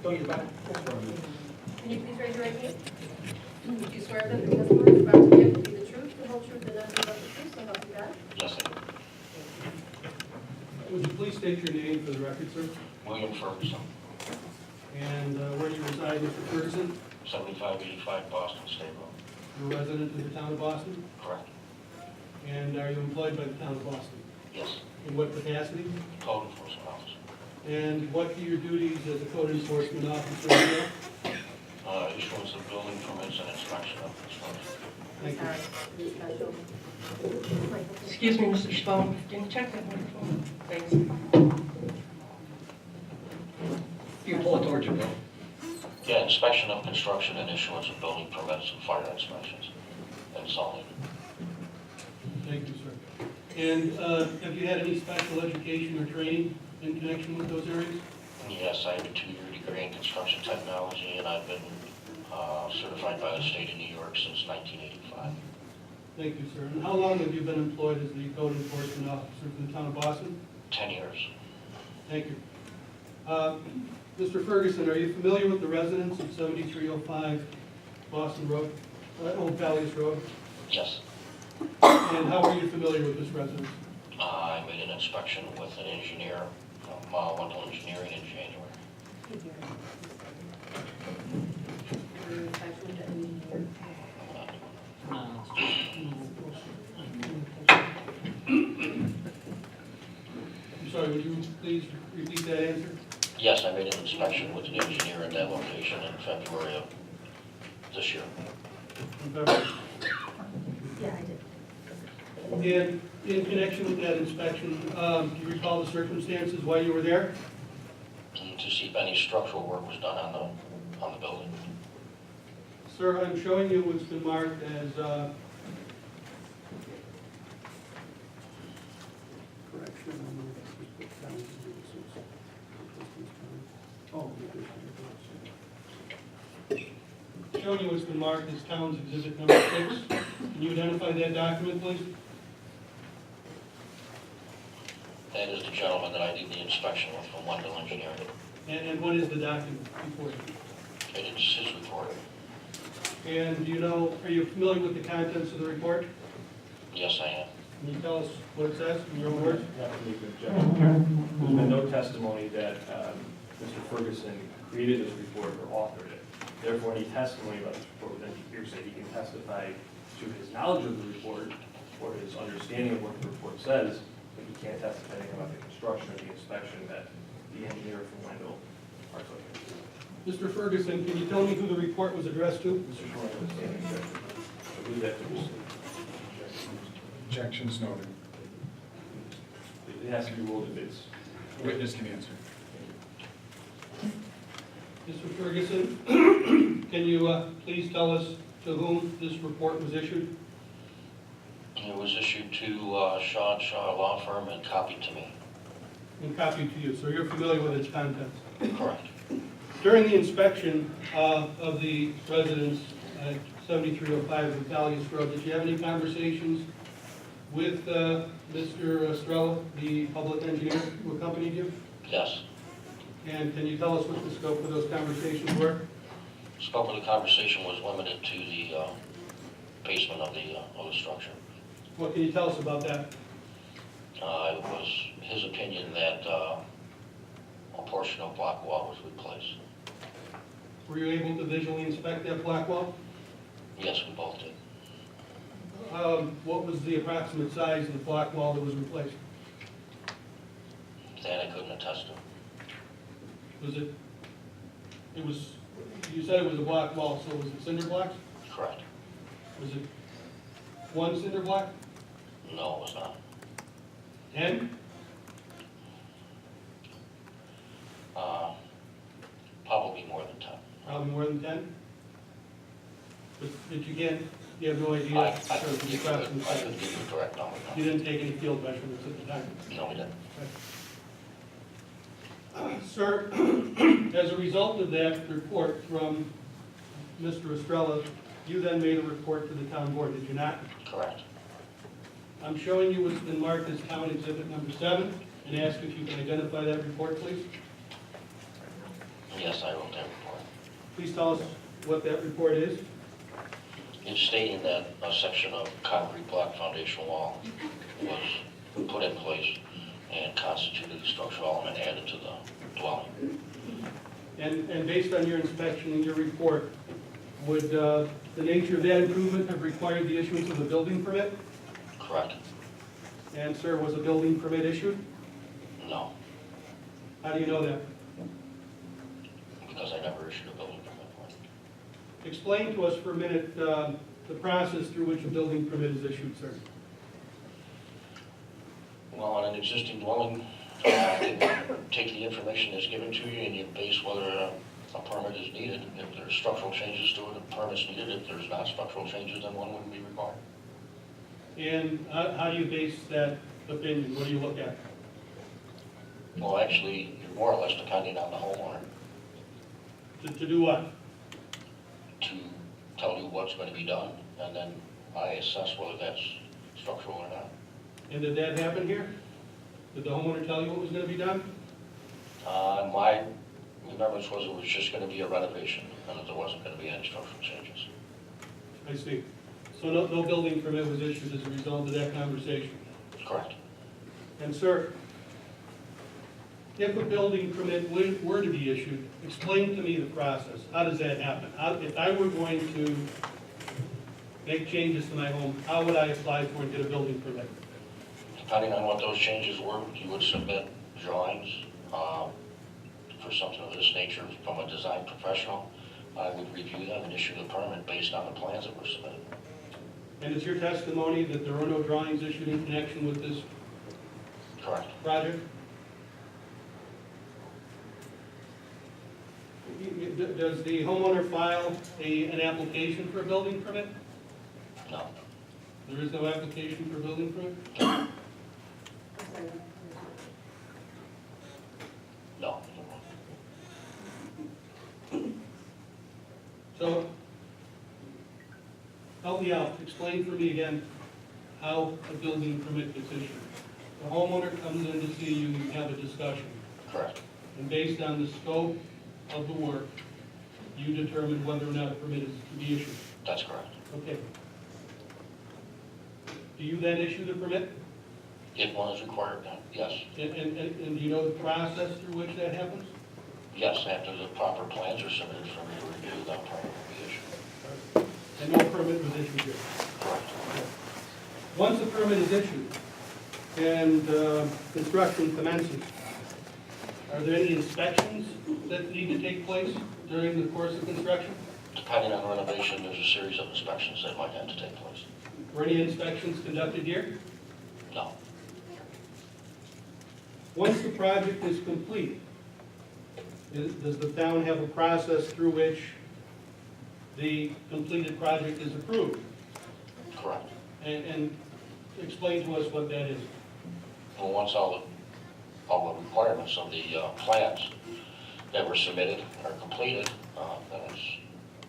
Don't you back? Can you please raise your right hand? Do you swear that the testimony you're about to give will be the truth, the whole truth, and nothing but the truth, so help you God? Yes, I do. Would you please state your name for the record, sir? William Ferguson, And where do you reside, Mr. Ferguson? 7585 Boston State Road. You're a resident of the town of Boston? Correct. And are you employed by the town of Boston? Yes. In what capacity? Code enforcement officer. And what do your duties as a code enforcement officer entail? Issuance of building permits and inspection of construction. Thank you. Sorry, special. Excuse me, Mr. Stone, can you check that microphone? Thanks. You pull it towards your bill. Yeah, inspection of construction and issuance of building permits and fire inspections and zoning. Thank you, sir. And have you had any special education or training in connection with those areas? Yes, I have a 2-year degree in construction technology, and I've been certified by the state of New York since 1985. Thank you, sir. And how long have you been employed as the code enforcement officer for the town of Boston? 10 years. Thank you. Mr. Ferguson, are you familiar with the residents of 7305 Boston Road, Omphalius Road? Yes. And how are you familiar with this residence? I made an inspection with an engineer from Wendell Engineering in January. I'm sorry, would you please repeat that answer? Yes, I made an inspection with an engineer at that location in February of this year. Yeah, I did. And in connection with that inspection, do you recall the circumstances why you were there? And to see if any structural work was done on the building. Sir, I'm showing you what's been marked as, showing you what's been marked as Town's Exhibit Number 6. Can you identify that document, please? That is the gentleman that I did the inspection with from Wendell Engineering. And what is the document before you? It is his report. And do you know, are you familiar with the contents of the report? Yes, I am. Can you tell us what it says in your own words? There's been no testimony that Mr. Ferguson created this report or authored it. Therefore, any testimony about this report would then be hearsay. He can testify to his knowledge of the report or his understanding of what the report says, but he can't testify anything about the construction or the inspection that the engineer from Wendell partook in. Mr. Ferguson, can you tell me who the report was addressed to? Mr. Shore, I understand the objection. I believe that to be Objections noted. it has to be ruled if it's Witness can answer. Mr. Ferguson, can you please tell us to whom this report was issued? It was issued to Shaw & Shaw Law Firm and copied to me. And copied to you, so you're familiar with its contents. Correct. During the inspection of the residence at 7305 Omphalius Road, did you have any conversations with Mr. Estrella, the public engineer who accompanied you? Yes. And can you tell us what the scope of those conversations were? Scope of the conversation was limited to the basement of the structure. What can you tell us about that? It was his opinion that a portion of block wall was replaced. Were you able to visually inspect that black wall? Yes, we both did. What was the approximate size of the block wall that was replaced? That I couldn't attest to. Was it, you said it was a block wall, so was it cinder blocks? Correct. Was it one cinder block? No, it was not. 10? Probably more than 10. Probably more than 10? But you have no idea? I sort of could the give you approximate size? the correct number. You didn't take any field measurements at the time? No, we didn't. Sir, as a result of that report from Mr. Estrella, you then made a report to the town board, did you not? Correct. I'm showing you what's been marked as Town Exhibit Number 7, and ask if you can identify that report, please. Yes, I wrote that report. Please tell us what that report is. It's stating that a section of concrete block foundation wall was put in place and constituted a structural element added to the dwelling. And based on your inspection and your report, would the nature of that improvement have required the issuance of a building permit? Correct? And sir, was a building permit issued? No, How do you know that? because I never issued a building permit for it. Explain to us for a minute the process through which a building permit is issued, sir. Well, on an existing dwelling, you take the information that's given to you and you base whether a permit is needed. If there's structural changes to it, a permit's needed. If there's not structural changes, then one wouldn't be required. And how do you base that opinion? What do you look at? Well, actually, you're more or less depending on the homeowner To do what? to tell you what's going to be done, and then I assess whether that's structural or not. And did that happen here? Did the homeowner tell you what was going to be done? My remembrance was it was just going to be a renovation, and that there wasn't going to be any structural changes. I see. So no building permit was issued as a result of that conversation? Correct. And sir, if a building permit were to be issued, explain to me the process. How does that happen? If I were going to make changes to my home, how would I apply for and get a building permit? Depending on what those changes were, you would submit drawings for something of this nature from a design professional. I would review them and issue the permit based on the plans that were submitted. And is your testimony that there are no drawings issued in connection with this Correct. project? Does the homeowner file an application for a building permit? No. There is no application for a building permit? No. So, help me out, explain for me again how a building permit gets issued. The homeowner comes in to see you, you have a discussion, Correct. and based on the scope of the work, you determine whether or not a permit is to be issued. That's correct. Okay. Do you then issue the permit? If one is required, then yes. And do you know the process through which that happens? Yes, after the proper plans are submitted for me to review, that permit will be issued. And no permit was issued here? Correct. Once a permit is issued and construction commences, are there any inspections that need to take place during the course of construction? Depending on renovation, there's a series of inspections that might have to take place. Were any inspections conducted here? No. Once the project is complete, does the town have a process through which the completed project is approved? Correct. And explain to us what that is. Well, once all the requirements of the plans that were submitted are completed, then it's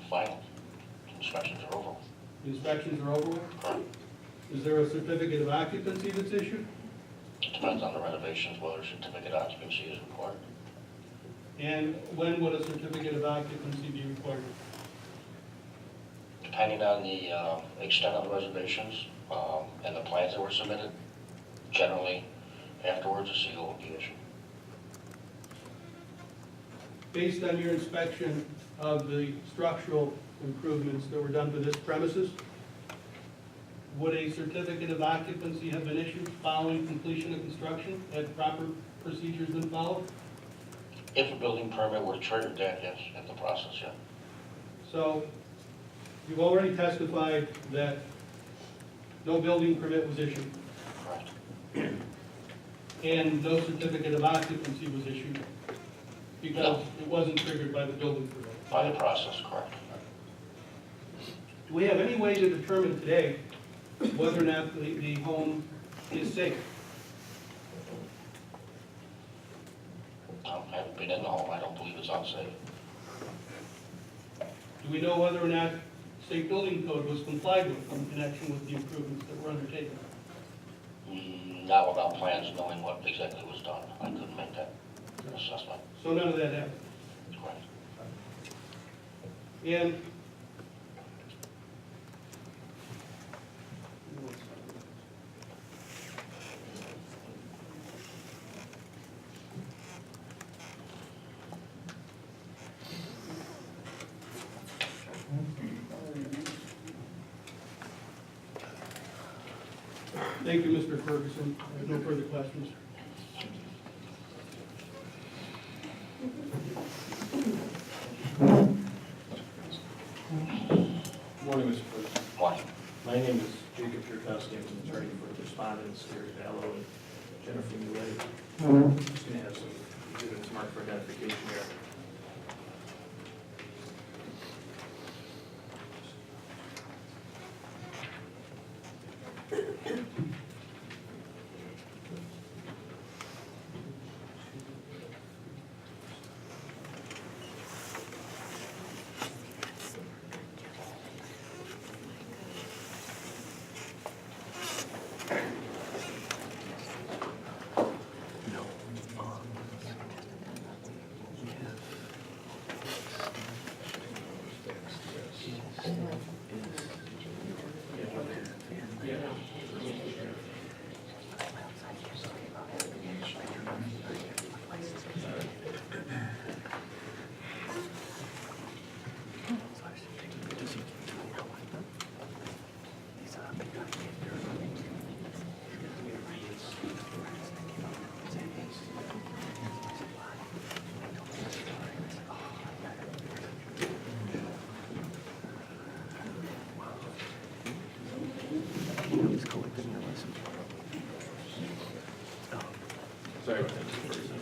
final. Inspections are over. The inspections are over with? Correct. Is there a certificate of occupancy that's issued? It depends on the renovations, whether a certificate of occupancy is required. And when would a certificate of occupancy be required? Depending on the extent of the reservations and the plans that were submitted, generally afterwards a seal will be issued. Based on your inspection of the structural improvements that were done to this premises, would a certificate of occupancy have been issued following completion of construction? Had proper procedures been followed? If a building permit were to trigger that, yes, if the process, yeah. So, you've already testified that no building permit was issued Correct. and no certificate of occupancy was issued because No. it wasn't triggered by the building permit. By the process, correct. Do we have any way to determine today whether or not the home is safe? I haven't been in the home, I don't believe it's unsafe. Do we know whether or not state building code was complied with in connection with the improvements that were undertaken? Not without plans, knowing what exactly was done. I couldn't make that assessment. So none of that happened. Correct. And thank you, Mr. Ferguson. I have no further questions. Morning, Mr. Ferguson. Why? My name is Jacob Kirkowski. I'm an attorney for the respondents, Gary Vallow and Jennifer Muley. Just going to have some exhibits marked for identification here. Sorry about that, Mr. Ferguson.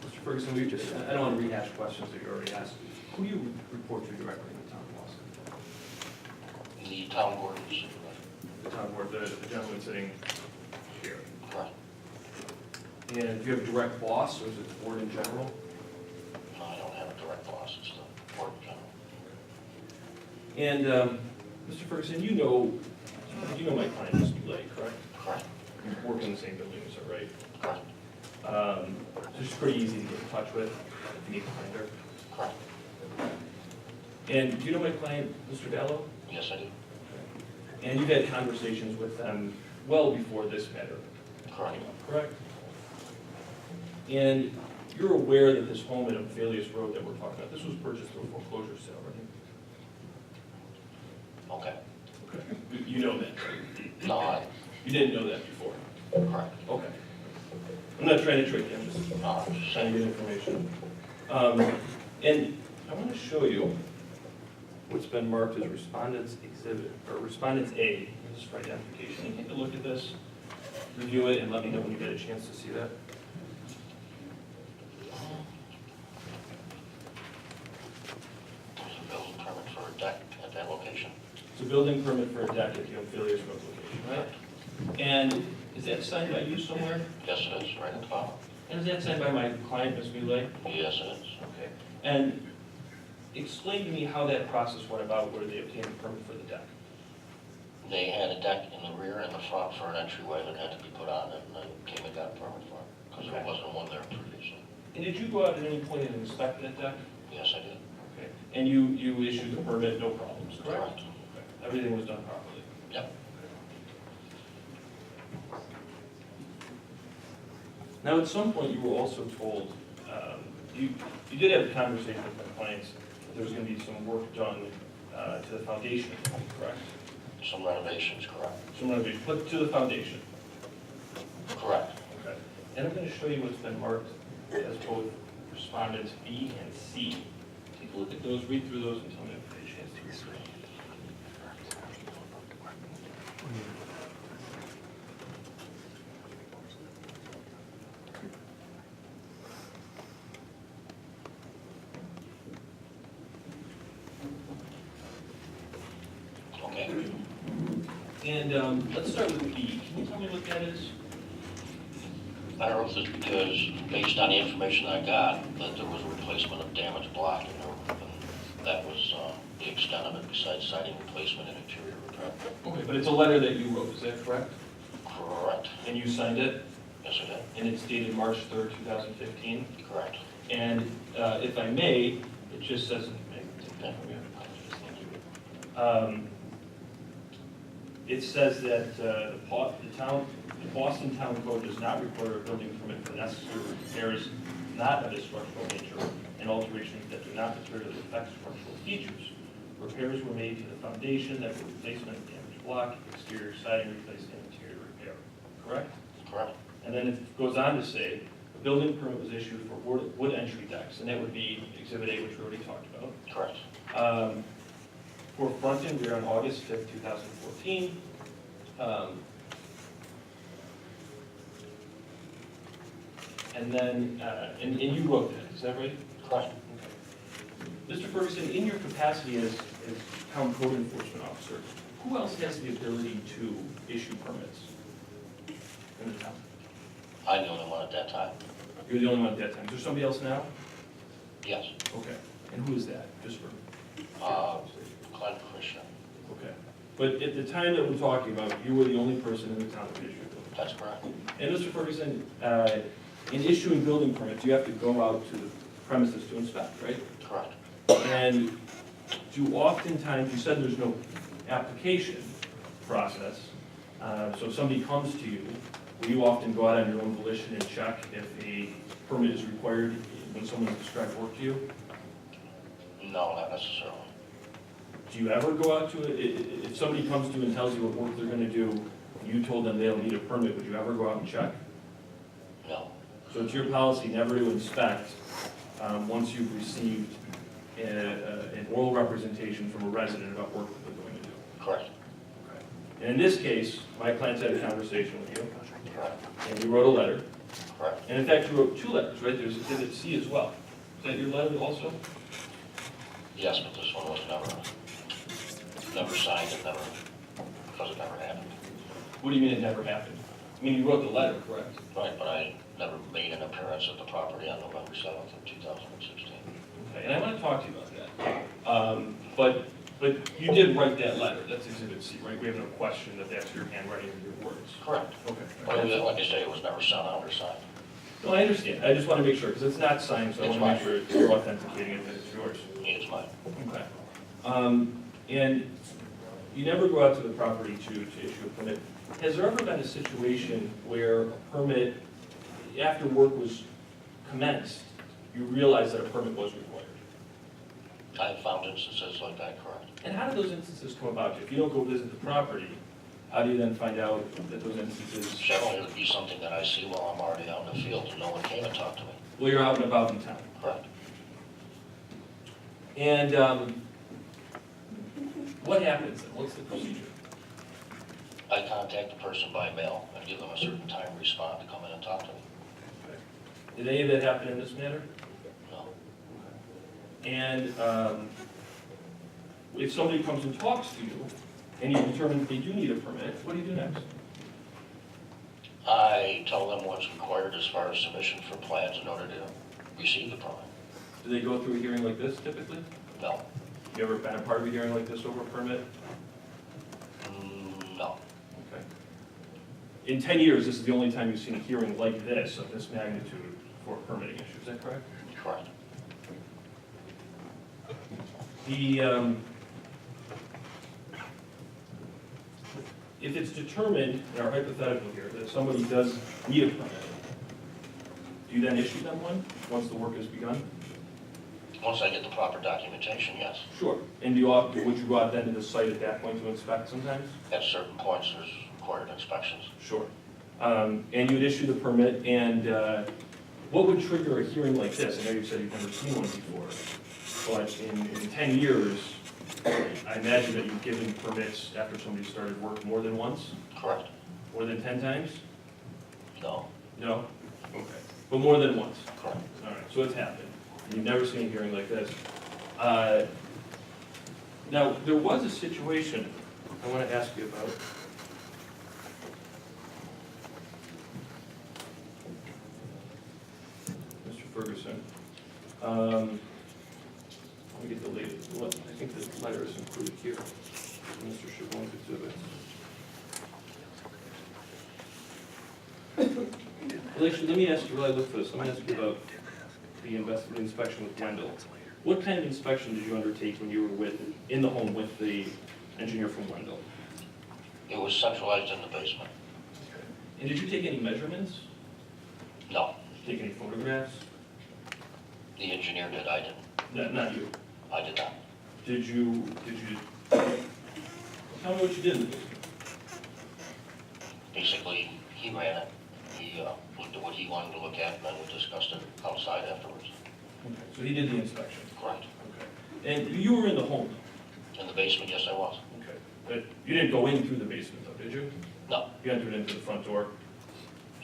Mr. Ferguson, I don't want to rehash questions that you already asked. Who do you report to directly in the town of Boston? The town board is, The town board, the gentleman sitting here. correct. And do you have a direct boss, or is it the board in general? No, I don't have a direct boss, it's the board in general. And, Mr. Ferguson, you know my client, Ms. Muley, correct? Correct. You work in the same building, is that right? Correct. So she's pretty easy to get in touch with if you need to find her. Correct. And do you know my client, Mr. Vallow? Yes, I do. And you've had conversations with them well before this matter Correct. came up, correct? And you're aware that this home at Omphalius Road that we're talking about, this was purchased through a foreclosure sale, right? Okay. Okay. You know that, right? No, You didn't know that before? correct. Okay. I'm not trying to trick you, I'm just No, I'm just trying to saying. get information. And I want to show you what's been marked as Respondent's Exhibit, or Respondent's A, this is for identification. Can you take a look at this, review it, and let me know when you get a chance to see that? There's a building permit for a deck at that location. It's a building permit for a deck at the Omphalius Road location, right? And is that signed by you somewhere? Yes, it is, right at the bottom. And is that signed by my client, Ms. Muley? Yes, it is. Okay. And explain to me how that process went about, where they obtained a permit for the deck. They had a deck in the rear and the front for an entryway that had to be put on, and they came and got a permit for it, because there Okay. wasn't one there previously. And did you go out at any point and inspect that deck? Yes, I did. Okay. And you issued the permit, no problems, correct? Correct. Okay. Everything was done properly? Yep. Now, at some point, you were also told, you did have a conversation with my clients, that there was going to be some work done to the foundation, correct? Some renovations, correct. Some renovation, but to the foundation. Correct. Okay. And I'm going to show you what's been marked as both respondents B and C. Take a look at those, read through those, and tell me if you get a chance to read through. Okay. And let's start with B. Can you tell me what that is? I wrote this because, based on the information I got, that there was a replacement of damaged block in there, and that was the extent of it, besides siding replacement and interior repair. Okay, but it's a letter that you wrote, is that correct? Correct. And you signed it, Yes, I did. and it's dated March 3rd, 2015. Correct. And if I may, it just says, it says that the Boston Town Code does not require a building permit for necessary repairs not of a structural nature and alterations that do not materially affect structural features. Repairs were made to the foundation, that were replacement of damaged block, exterior siding replacement, and interior repair. Correct? Correct. And then it goes on to say, a building permit was issued for wood entry decks, and that would be Exhibit A, which we already talked about. Correct. For front and rear on August 5th, 2014. And then, and you wrote that, is that right? Correct. Mr. Ferguson, in your capacity as town code enforcement officer, who else has the ability to issue permits in the town? I'm the only one at that time. You're the only one at that time. Is there somebody else now? Yes. Okay. And who is that, just for? Glenn Christian. Okay. But at the time that we're talking about, you were the only person in the town that issued them. That's correct. And Mr. Ferguson, in issuing building permits, you have to go out to the premises to inspect, right? Correct. And do oftentimes, you said there's no application process, so if somebody comes to you, will you often go out on your own volition and check if a permit is required when someone describes work to you? No, not necessarily. Do you ever go out to it, if somebody comes to you and tells you what work they're gonna do, and you told them they'll need a permit, would you ever go out and check? No. So it's your policy never to inspect once you've received an oral representation from a resident about work that they're going to do? Correct. Okay. And in this case, my client's had a conversation with you, Correct. and you wrote a letter. Correct. And in fact, you wrote two letters, right? There's Exhibit C as well. Is that your letter also? Yes, but this one was never signed, because it never happened. What do you mean it never happened? I mean, you wrote the letter, correct? Right, but I never made an appearance at the property on November 7th of 2016. Okay, and I want to talk to you about that. But you did write that letter, that's Exhibit C, right? We have no question that that's your handwriting and your words. Correct. Okay. But like I say, it was never sent out or signed. No, I understand. I just want to make sure, because it's not signed, so I It's want to make mine. sure you're authenticating it, that it's yours. It's mine. Okay. And you never go out to the property to issue a permit. Has there ever been a situation where a permit, after work was commenced, you realized that a permit was required? I have found instances like that, correct. And how do those instances come about? If you don't go visit the property, how do you then find out that those instances? Generally, it would be something that I see while I'm already out in the field, and no one came and talked to me. Well, you're out and about in town. Correct. And what happens then? What's the procedure? I contact the person by mail and give them a certain time to respond to come in and talk to me. Did any of that happen in this manner? No. And if somebody comes and talks to you, and you determine that they do need a permit, what do you do next? I tell them what's required as far as submission for plans in order to receive the permit. Do they go through a hearing like this typically? No. You ever been a part of a hearing like this over a permit? No. Okay. In 10 years, this is the only time you've seen a hearing like this, of this magnitude, for a permitting issue, is that correct? Correct. If it's determined, in our hypothetical here, that somebody does need a permit, do you then issue them one, once the work has begun? Once I get the proper documentation, yes. Sure. And would you go out then to the site at that point to inspect sometimes? At certain points, there's required inspections. Sure. And you'd issue the permit, and what would trigger a hearing like this? I know you said you've never seen one before, but in 10 years, I imagine that you've given permits after somebody started work more than once? Correct. More than 10 times? No. No? Okay. But more than once? Correct. All right, so it's happened. You've never seen a hearing like this. Now, there was a situation I want to ask you about. Mr. Ferguson. Let me get the latest. I think the letter is included here. Mr. Chabon's exhibit. Well, actually, let me ask you, while I look for this, let me ask you about the inspection with Wendell. What kind of inspection did you undertake when you were in the home with the engineer from Wendell? It was centralized in the basement. And did you take any measurements? No, Take any photographs? the engineer did, I didn't. Not you. I did not. Did you, tell me what you did in the basement. Basically, he ran it. He looked at what he wanted to look at, and then we discussed it outside afterwards. Okay, so he did the inspection. Correct. Okay. And you were in the home? In the basement, yes, I was. Okay. But you didn't go in through the basement though, did you? No, You entered into the front door?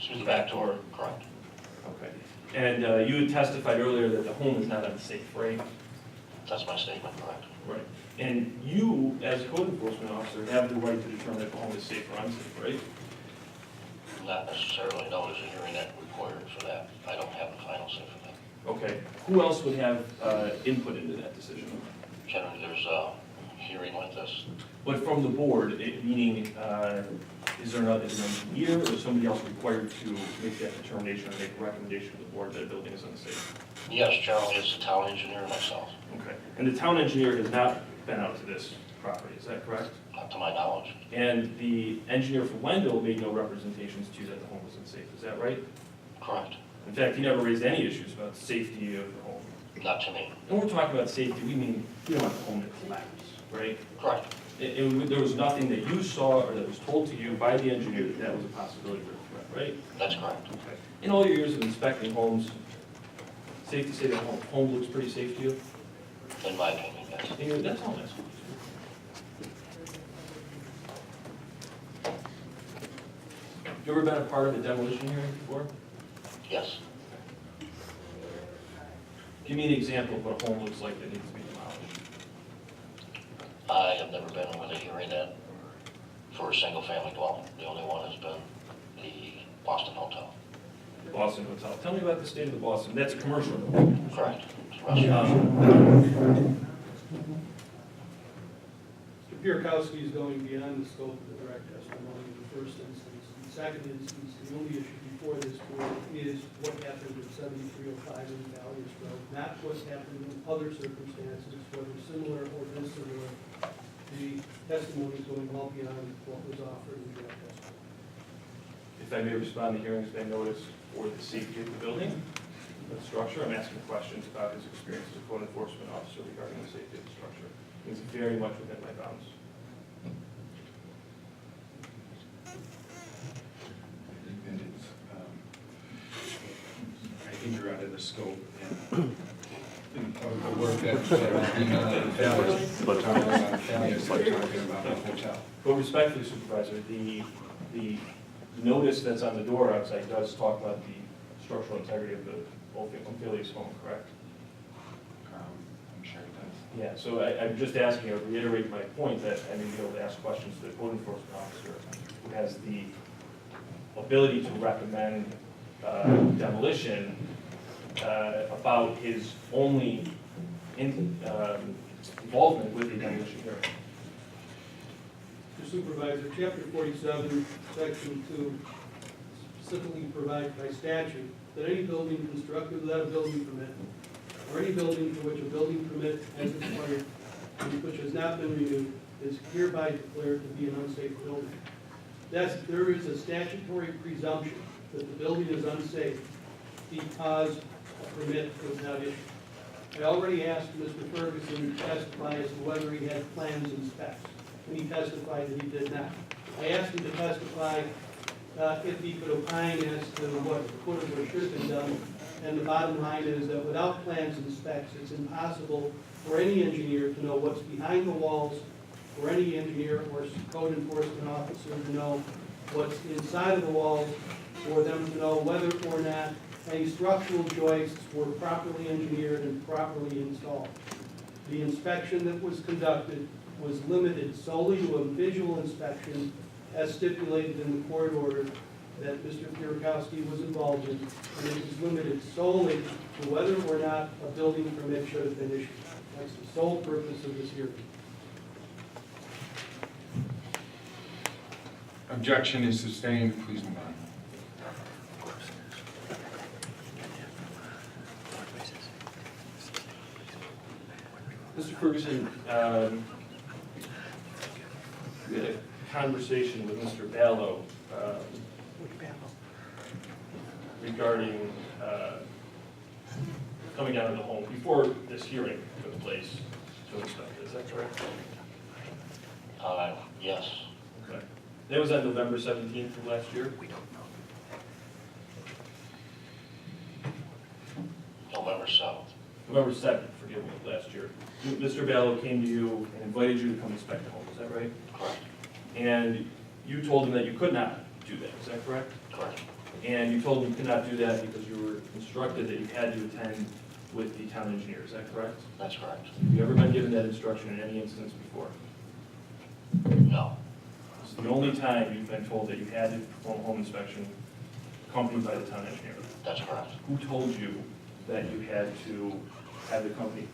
through the back door. Correct. Okay. And you had testified earlier that the home is not unsafe, right? That's my statement, correct. Right. And you, as a code enforcement officer, have the right to determine if the home is safe or unsafe, right? Not necessarily, no, there's a hearing that required for that. I don't have the final say for that. Okay. Who else would have input into that decision? Generally, there's a hearing like this. But from the board, meaning, is there an engineer or is somebody else required to make that determination or make a recommendation to the board that a building is unsafe? Yes, generally, it's the town engineer and myself, Okay. And the town engineer has not been out to this property, is that correct? not to my knowledge. And the engineer from Wendell made no representations to you that the home was unsafe, is that right? Correct. In fact, he never raised any issues about the safety of the home. Not to me. And when we're talking about safety, we mean we don't want the home to collapse, right? Correct. There was nothing that you saw or that was told to you by the engineer that that was a possibility or a threat, right? That's correct. Okay. In all your years of inspecting homes, safe to say the home looks pretty safe to you? In my opinion, yes. And that's all that's. You ever been a part of a demolition hearing before? Yes. Give me an example of what a home looks like that needs to be demolished. I have never been with a hearing that for a single-family dwelling. The only one has been the Boston Hotel. Boston Hotel. Tell me about the state of the Boston. That's a commercial. Correct. It's a restaurant. Um, Mr. Pierkowski is going beyond the scope of the direct testimony in the first instance. In the second instance, the only issue before this board is what happened at 7305 Omphalius Road, not what happened in other circumstances, whether similar or dissimilar. The testimony is going well beyond what was offered in direct testimony. If I may respond to hearings by notice for the safety of the building, the structure, I'm asking questions about his experience as a code enforcement officer regarding the safety of the structure. It's very much within my bounds. I think you're out of the scope and of the work that's being done at Omphalius. We're talking about a hotel. But respectfully, Supervisor, the notice that's on the door outside does talk about the structural integrity of the Omphalius home, correct? I'm sure it does. Yeah, so I'm just asking, I would reiterate my point that I may be able to ask questions to the code enforcement officer who has the ability to recommend demolition about his only involvement with the demolition hearing. Mr. Supervisor, Chapter 47, Section 2 specifically provides by statute that any building constructed without a building permit, or any building for which a building permit has expired, and which has not been renewed, is hereby declared to be an unsafe building. There is a statutory presumption that the building is unsafe because a permit was not issued. I already asked Mr. Ferguson to testify as to whether he had plans and specs, and he testified that he did not. I asked him to testify if he could opine as to what could have or should have been done, and the bottom line is that without plans and specs, it's impossible for any engineer to know what's behind the walls, for any engineer or code enforcement officer to know what's inside of the walls, for them to know whether or not any structural joists were properly engineered and properly installed. The inspection that was conducted was limited solely to a visual inspection as stipulated in the court order that Mr. Pierkowski was involved in, and it was limited solely to whether or not a building permit should have been issued. That's the sole purpose of this hearing. Objection is sustained. Please move on. Mr. Ferguson, we had a conversation with Mr. Ballo regarding coming out of the home before this hearing took place to inspect it. Is that correct? Yes, Okay. That was on November 17th of last year? November 7th. November 7th, forgive me, of last year. Mr. Ballo came to you and invited you to come inspect the home, is that right? Correct. And you told him that you could not do that, is that correct? Correct. And you told him you could not do that because you were instructed that you had to attend with the town engineer, is that correct? That's correct. Have you ever been given that instruction in any instance before? No. This is the only time you've been told that you had to perform a home inspection accompanied by the town engineer. That's correct. Who told you that you had to have the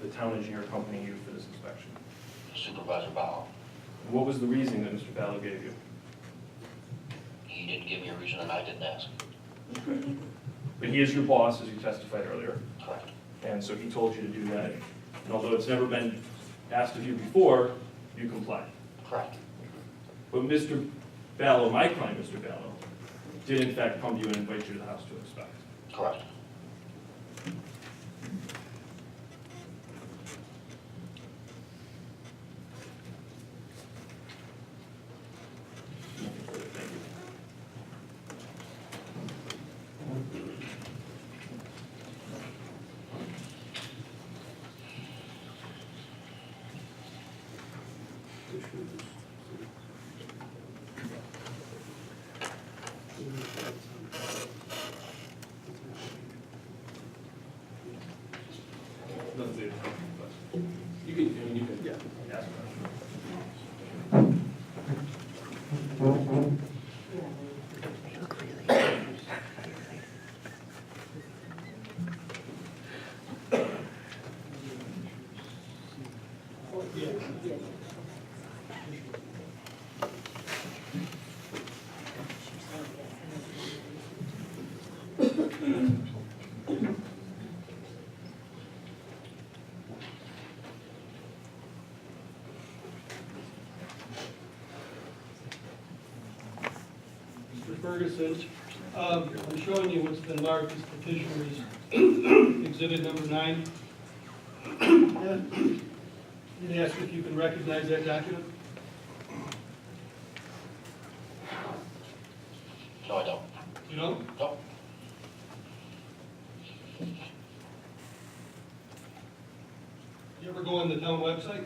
town engineer accompany you for this inspection? Supervisor Bauer. What was the reason that Mr. Ballo gave you? He didn't give me a reason and I didn't ask. But he is your boss, as you testified earlier, Correct. and so he told you to do that. And although it's never been asked of you before, you complied. Correct. But Mr. Ballo, my client, Mr. Ballo, did in fact come to you and invite you to the house to inspect. Correct. Thank you. You can, I mean, you can ask questions. Mr. Ferguson, I'm showing you what's been marked as petitioner's exhibit number 9. You'd ask if you can recognize that document? No, I don't. You don't? No. You ever go on the town website?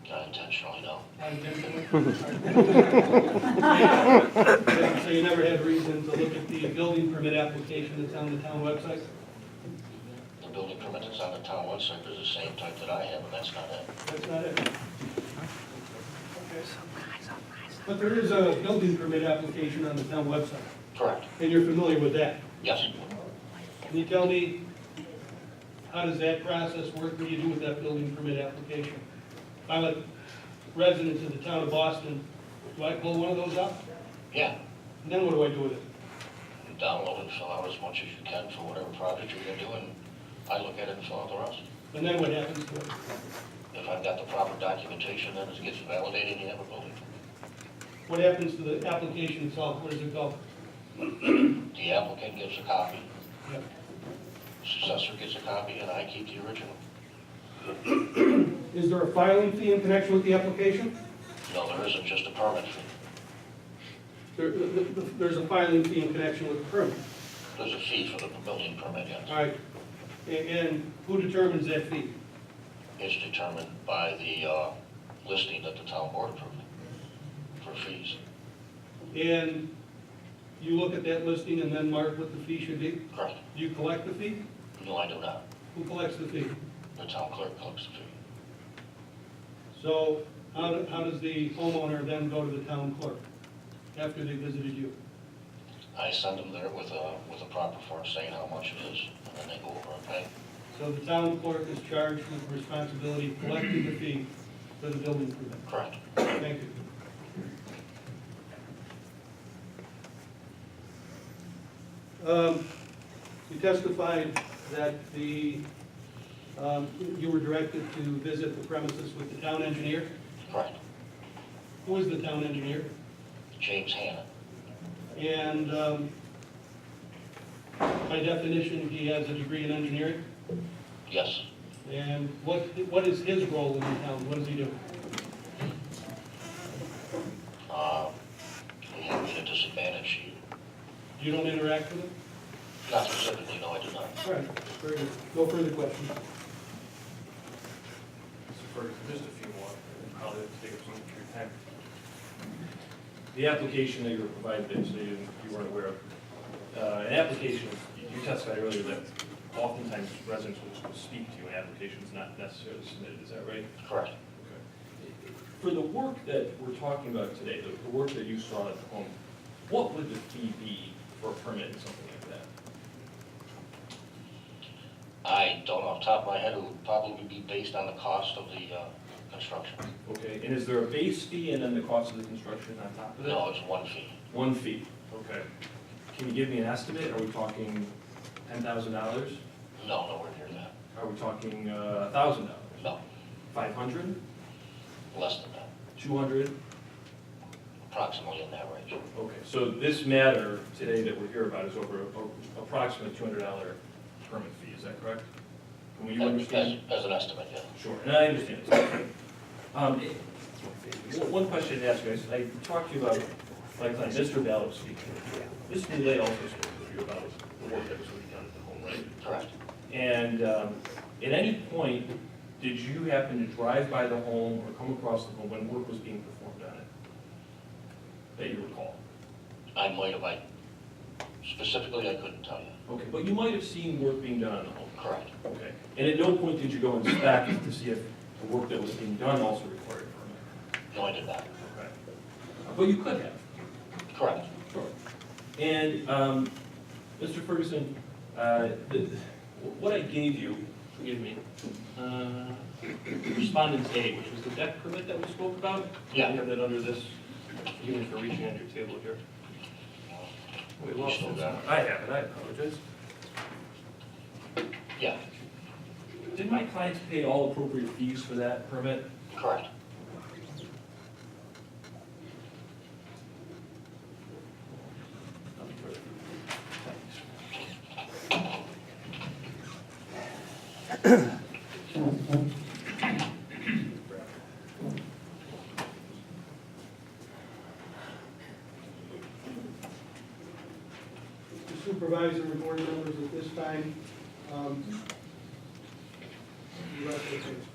Not intentionally, no. Unintentionally? So you never had reason to look at the building permit application that's on the town website? The building permit that's on the town website is the same type that I have, and that's not it. That's not it? Okay. But there is a building permit application on the town website, Correct. and you're familiar with that? Yes. Can you tell me, how does that process work? What do you do with that building permit application? If I'm a resident of the town of Boston, do I pull one of those up? Yeah. And then what do I do with it? You download and fill out as much as you can for whatever project you're gonna do, and I look at it and fill out the rest. And then what happens to it? If I've got the proper documentation, then it gets validated and you have a building. What happens to the application itself? Where does it go? The applicant gives a copy, Yeah. successor gets a copy, and I keep the original. Is there a filing fee in connection with the application? No, there isn't, just a permit fee. There's a filing fee in connection with the permit. There's a fee for the building permit, yes. All right. And who determines that fee? It's determined by the listing that the town board approved for fees. And you look at that listing and then mark what the fee should be? Correct. Do you collect the fee? No, I do not. Who collects the fee? The town clerk collects the fee. So how does the homeowner then go to the town clerk after they visited you? I send them there with a proper form saying how much it is, and then they go over and pay. So the town clerk is charged with the responsibility of collecting the fee for the building permit. Correct. Thank you. You testified that the You were directed to visit the premises with the town engineer. Correct. Who is the town engineer? James Hanna. And by definition, he has a degree in engineering. Yes. And what is his role in the town? What does he do? He had me at a disadvantage. You don't interact with him? Not specifically, no, I do not. All right, very good. No further questions. Mr. Ferguson, just a few more, and probably have to take up some of your time. The application that you were provided, that you weren't aware of, an application, you testified earlier that oftentimes residents will speak to you, an application is not necessarily submitted, is that right? Correct. Okay. For the work that we're talking about today, the work that you saw at the home, what would the fee be for a permit and something like that? I don't know off the top of my head. It would probably be based on the cost of the construction. Okay, and is there a base fee and then the cost of the construction on top of that? No, it's one fee. One fee, okay. Can you give me an estimate? Are we talking $10,000? No, nowhere near that. Are we talking $1,000? No, 500? less than that. 200? Approximately in that range. Okay, so this matter today that we're here about is over approximately $200 permit fee, is that correct? Can you understand? As an estimate, yeah. Sure, and I understand. One question to ask you, I talked to you about, like Mr. Gallo speaking. Mr. DeLay also spoke with you about the work that was going to be done at the home, right? Correct. And at any point, did you happen to drive by the home or come across the home when work was being performed on it? That you recall? I might have, specifically, I couldn't tell you. Okay, but you might have seen work being done on the home? Correct. Okay. And at no point did you go inspect to see if the work that was being done also required a permit? No, I did not. Okay. But you could have? Correct. Sure. And, Mr. Ferguson, what I gave you, forgive me, Respondent A, which was the deck permit that we spoke about? Yeah. You have that under this, even for reaching on your table here. We lost Still it. got it. I have it, I apologize. Yeah, Did my clients pay all appropriate fees for that permit? correct. The supervisor and board members at this time, the rest of the case.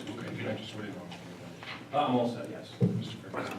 Okay, can I just wait on I'm all set, yes. Mr. Ferguson?